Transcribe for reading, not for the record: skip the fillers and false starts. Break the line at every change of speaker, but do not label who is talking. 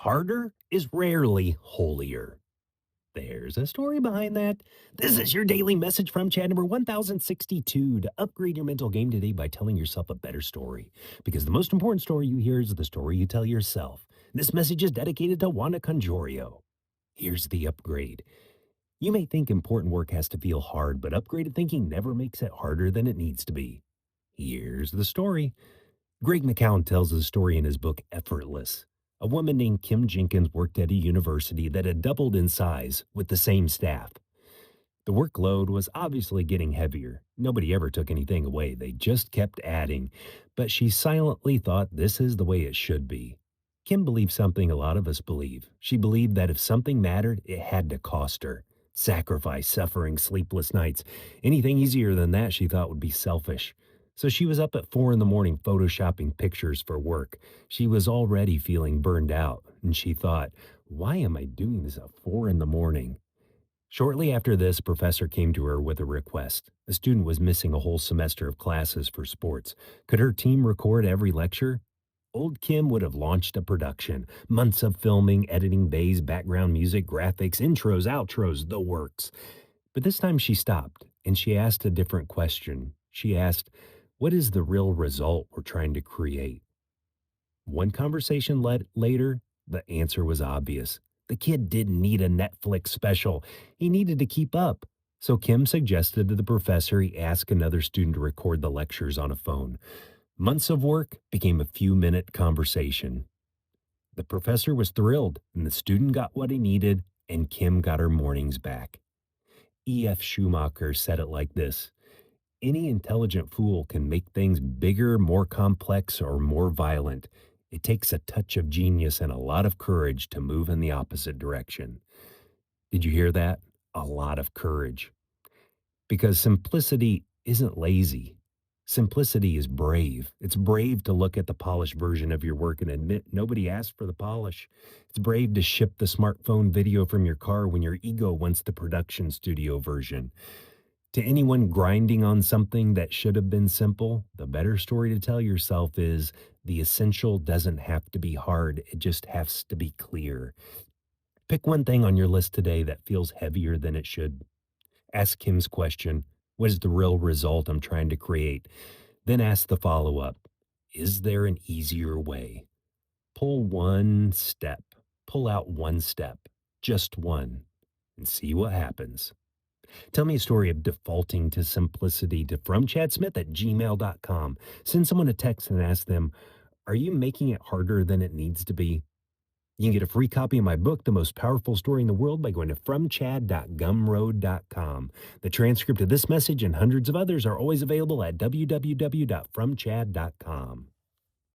Harder is rarely holier. There's a story behind that. This is your daily message from Chad number 1062 to upgrade your mental game today by telling yourself a better story. Because the most important story you hear is the story you tell yourself. This message is dedicated to Wanda Conjorio. Here's the upgrade. You may think important work has to feel hard, but upgraded thinking never makes it harder than it needs to be. Here's the story. Greg McCown tells the story in his book Effortless. A woman named Kim Jenkins worked at a university that had doubled in size with the same staff. The workload was obviously getting heavier. Nobody ever took anything away, they just kept adding. But she silently thought this is the way it should be. Kim believed something a lot of us believe. She believed that if something mattered, it had to cost her. Sacrifice, suffering, sleepless nights. Anything easier than that, she thought, would be selfish. So she was up at 4 in the morning photoshopping pictures for work. She was already feeling burned out, and she thought, why am I doing this at 4 in the morning? Shortly after this, professor came to her with a request. A student was missing a whole semester of classes for sports. Could her team record every lecture? Old Kim would have launched a production. Months of filming, editing bays, background music, graphics, intros, outros, the works. But this time she stopped and she asked a different question. She asked, what is the real result we're trying to create? One conversation later, the answer was obvious. The kid didn't need a Netflix special. He needed to keep up. So Kim suggested to the professor he ask another student to record the lectures on a phone. Months of work became a few-minute conversation. The professor was thrilled, and the student got what he needed, and Kim got her mornings back. E.F. Schumacher said it like this: any intelligent fool can make things bigger, more complex, or more violent. It takes a touch of genius and a lot of courage to move in the opposite direction. Did you hear that? A lot of courage. Because simplicity isn't lazy. Simplicity is brave. It's brave to look at the polished version of your work and admit nobody asked for the polish. It's brave to ship the smartphone video from your car when your ego wants the production studio version. To anyone grinding on something that should have been simple, the better story to tell yourself is the essential doesn't have to be hard, it just has to be clear. Pick one thing on your list today that feels heavier than it should. Ask Kim's question: what is the real result I'm trying to create? Then ask the follow up: is there an easier way? Pull one step, pull out one step, just one, and see what happens. Tell me a story of defaulting to simplicity to fromchadsmith@gmail.com. Send someone a text and ask them, are you making it harder than it needs to be? You can get a free copy of my book, The Most Powerful Story in the World, by going to fromchad.gumroad.com. The transcript of this message and hundreds of others are always available at www.fromchad.com.